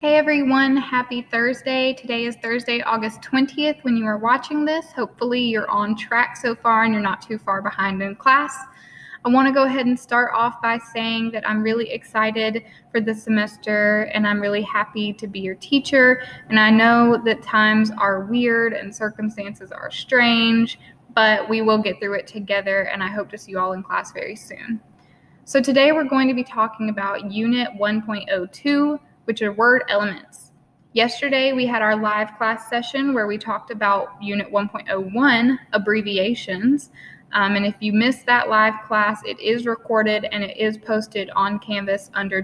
Hey everyone, happy Thursday. Today is Thursday, August 20th when you are watching this. Hopefully you're on track so far and you're not too far behind in class. I want to go ahead and start off by saying that I'm really excited for this semester and I'm really happy to be your teacher. And I know that times are weird and circumstances are strange, but we will get through it together and I hope to see you all in class very soon. So today we're going to be talking about Unit 1.02, which are word elements. Yesterday we had our live class session where we talked about Unit 1.01, abbreviations. And if you missed that live class, it is recorded and it is posted on Canvas under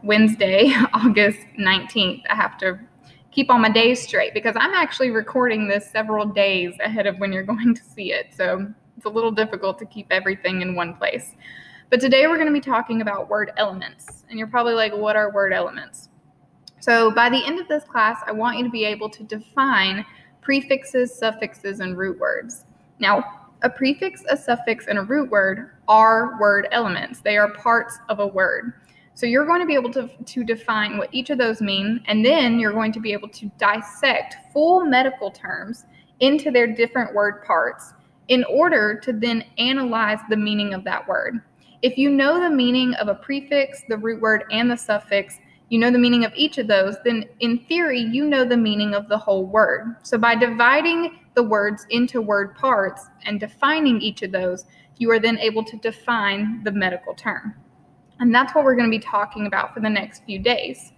Wednesday, August 19th. I have to keep all my days straight because I'm actually recording this several days ahead of when you're going to see it. So it's a little difficult to keep everything in one place. But today we're going to be talking about word elements. And you're probably like, what are word elements? So by the end of this class, I want you to be able to define prefixes, suffixes, and root words. Now, a prefix, a suffix, and a root word are word elements. They are parts of a word. So you're going to be able to define what each of those mean, and then you're going to be able to dissect full medical terms into their different word parts in order to then analyze the meaning of that word. If you know the meaning of a prefix, the root word, and the suffix, you know the meaning of each of those, then in theory, you know the meaning of the whole word. So by dividing the words into word parts and defining each of those, you are then able to define the medical term. And that's what we're going to be talking about for the next few days.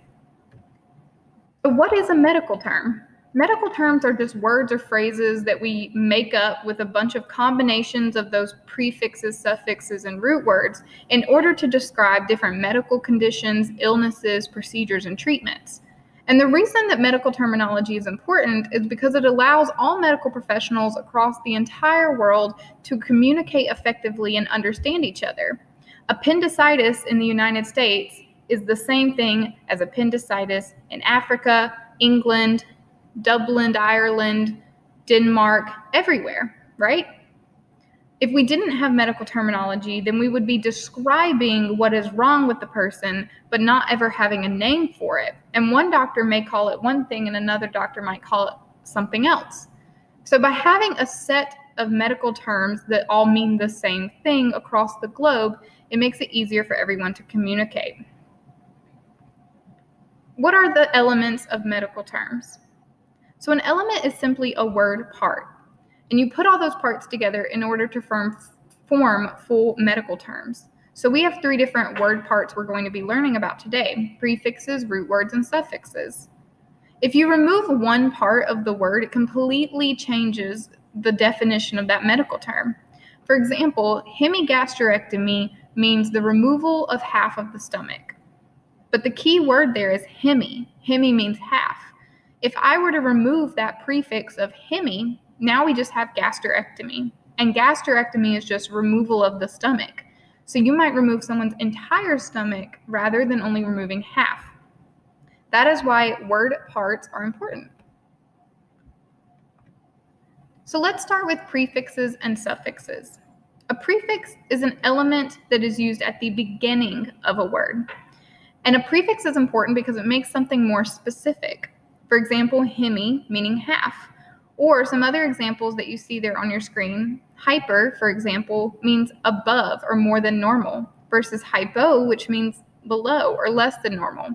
So what is a medical term? Medical terms are just words or phrases that we make up with a bunch of combinations of those prefixes, suffixes, and root words in order to describe different medical conditions, illnesses, procedures, and treatments. And the reason that medical terminology is important is because it allows all medical professionals across the entire world to communicate effectively and understand each other. Appendicitis in the United States is the same thing as appendicitis in Africa, England, Dublin, Ireland, Denmark, everywhere, right? If we didn't have medical terminology, then we would be describing what is wrong with the person, but not ever having a name for it. And one doctor may call it one thing and another doctor might call it something else. So by having a set of medical terms that all mean the same thing across the globe, it makes it easier for everyone to communicate. What are the elements of medical terms? So an element is simply a word part, and you put all those parts together in order to form full medical terms. So we have 3 different word parts we're going to be learning about today: prefixes, root words, and suffixes. If you remove one part of the word, it completely changes the definition of that medical term. For example, hemigastrectomy means the removal of half of the stomach. But the key word there is hemi. Hemi means half. If I were to remove that prefix of hemi, now we just have gastrectomy. And gastrectomy is just removal of the stomach. So you might remove someone's entire stomach rather than only removing half. That is why word parts are important. So let's start with prefixes and suffixes. A prefix is an element that is used at the beginning of a word. And a prefix is important because it makes something more specific. For example, hemi, meaning half. Or some other examples that you see there on your screen. Hyper, for example, means above or more than normal, versus hypo, which means below or less than normal.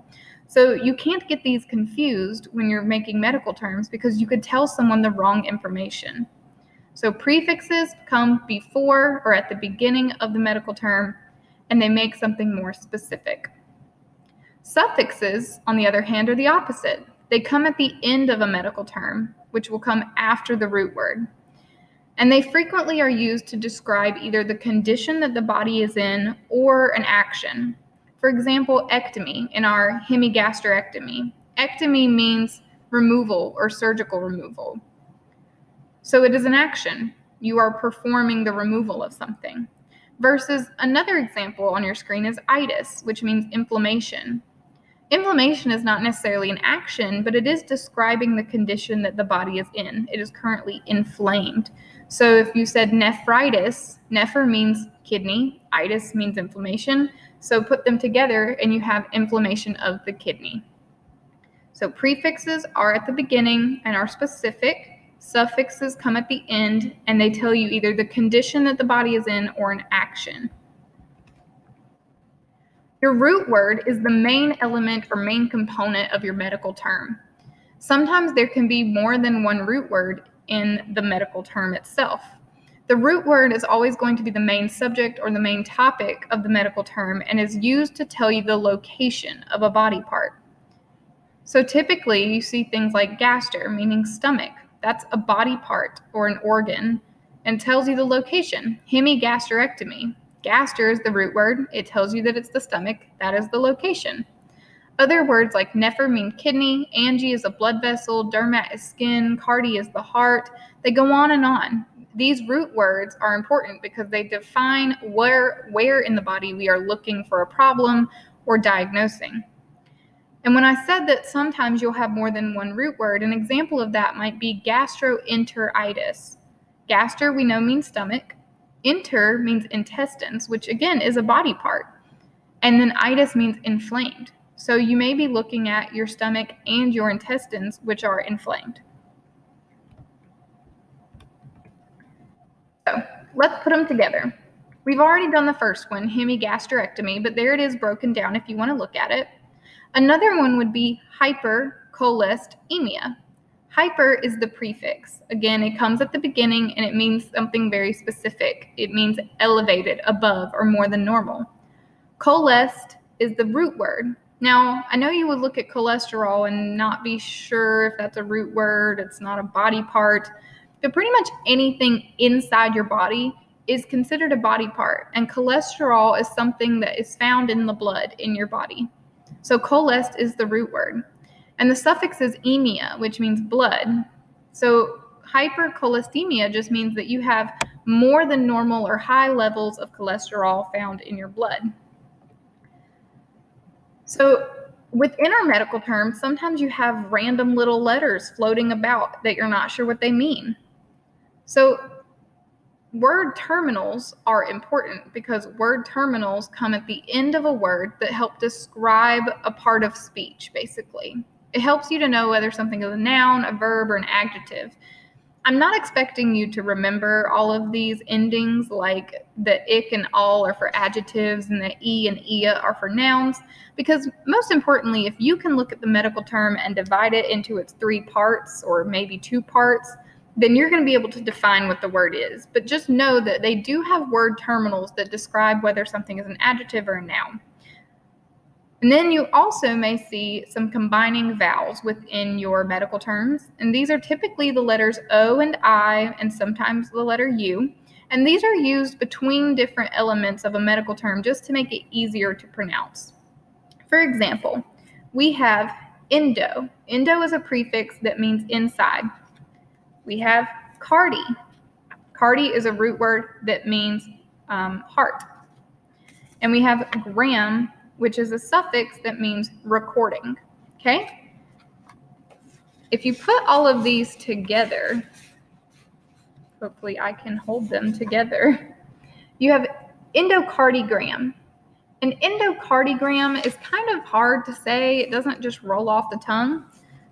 So you can't get these confused when you're making medical terms because you could tell someone the wrong information. So prefixes come before or at the beginning of the medical term, and they make something more specific. Suffixes, on the other hand, are the opposite. They come at the end of a medical term, which will come after the root word. And they frequently are used to describe either the condition that the body is in or an action. For example, ectomy in our hemigastrectomy. Ectomy means removal or surgical removal. So it is an action. You are performing the removal of something. Versus another example on your screen is itis, which means inflammation. Inflammation is not necessarily an action, but it is describing the condition that the body is in. It is currently inflamed. So if you said nephritis, nephr means kidney, itis means inflammation. So put them together and you have inflammation of the kidney. So prefixes are at the beginning and are specific. Suffixes come at the end and they tell you either the condition that the body is in or an action. Your root word is the main element or main component of your medical term. Sometimes there can be more than one root word in the medical term itself. The root word is always going to be the main subject or the main topic of the medical term and is used to tell you the location of a body part. So typically you see things like gaster, meaning stomach. That's a body part or an organ and tells you the location. Hemigastrectomy. Gaster is the root word. It tells you that it's the stomach. That is the location. Other words like nepher mean kidney, angie is a blood vessel, dermat is skin, cardi is the heart. They go on and on. These root words are important because they define where in the body we are looking for a problem or diagnosing. And when I said that sometimes you'll have more than one root word, an example of that might be gastroenteritis. Gaster we know means stomach. Enter means intestines, which again is a body part. And then itis means inflamed. So you may be looking at your stomach and your intestines, which are inflamed. So let's put them together. We've already done the first one, hemigastrectomy, but there it is broken down if you want to look at it. Another one would be hypercholesteremia. Hyper is the prefix. Again, it comes at the beginning and it means something very specific. It means elevated, above, or more than normal. Cholest is the root word. Now, I know you would look at cholesterol and not be sure if that's a root word, it's not a body part, but pretty much anything inside your body is considered a body part, and cholesterol is something that is found in the blood in your body. So cholest is the root word. And the suffix is emia, which means blood. So hypercholesteremia just means that you have more than normal or high levels of cholesterol found in your blood. So within our medical terms, sometimes you have random little letters floating about that you're not sure what they mean. So word terminals are important because word terminals come at the end of a word that help describe a part of speech, basically. It helps you to know whether something is a noun, a verb, or an adjective. I'm not expecting you to remember all of these endings, like the ick and all are for adjectives and the e and ia are for nouns, because most importantly, if you can look at the medical term and divide it into its 3 parts or maybe 2 parts, then you're going to be able to define what the word is. But just know that they do have word terminals that describe whether something is an adjective or a noun. And then you also may see some combining vowels within your medical terms. And these are typically the letters O and I, and sometimes the letter U. And these are used between different elements of a medical term just to make it easier to pronounce. For example, we have endo. Endo is a prefix that means inside. We have cardi. Cardi is a root word that means heart. And we have gram, which is a suffix that means recording. Okay? If you put all of these together, hopefully I can hold them together, you have endocardiogram. An endocardiogram is kind of hard to say. It doesn't just roll off the tongue.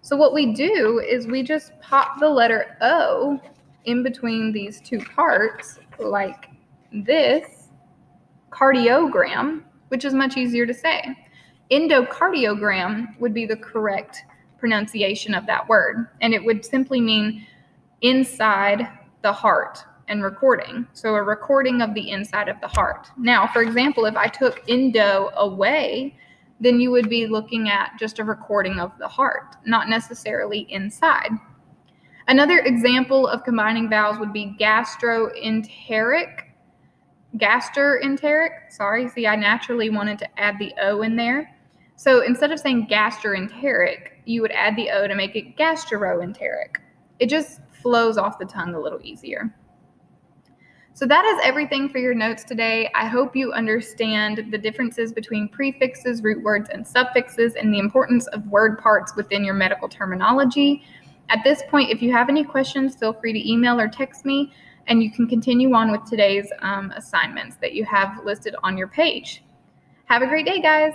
So what we do is we just pop the letter O in between these 2 parts like this, cardiogram, which is much easier to say. Endocardiogram would be the correct pronunciation of that word, and it would simply mean inside the heart and recording. So a recording of the inside of the heart. Now, for example, if I took endo away, then you would be looking at just a recording of the heart, not necessarily inside. Another example of combining vowels would be gastroenteric. Sorry, see, I naturally wanted to add the O in there. So instead of saying gastroenteric, you would add the O to make it gastroenteric. It just flows off the tongue a little easier. So that is everything for your notes today. I hope you understand the differences between prefixes, root words, and suffixes, and the importance of word parts within your medical terminology. At this point, if you have any questions, feel free to email or text me, and you can continue on with today's assignments that you have listed on your page. Have a great day, guys.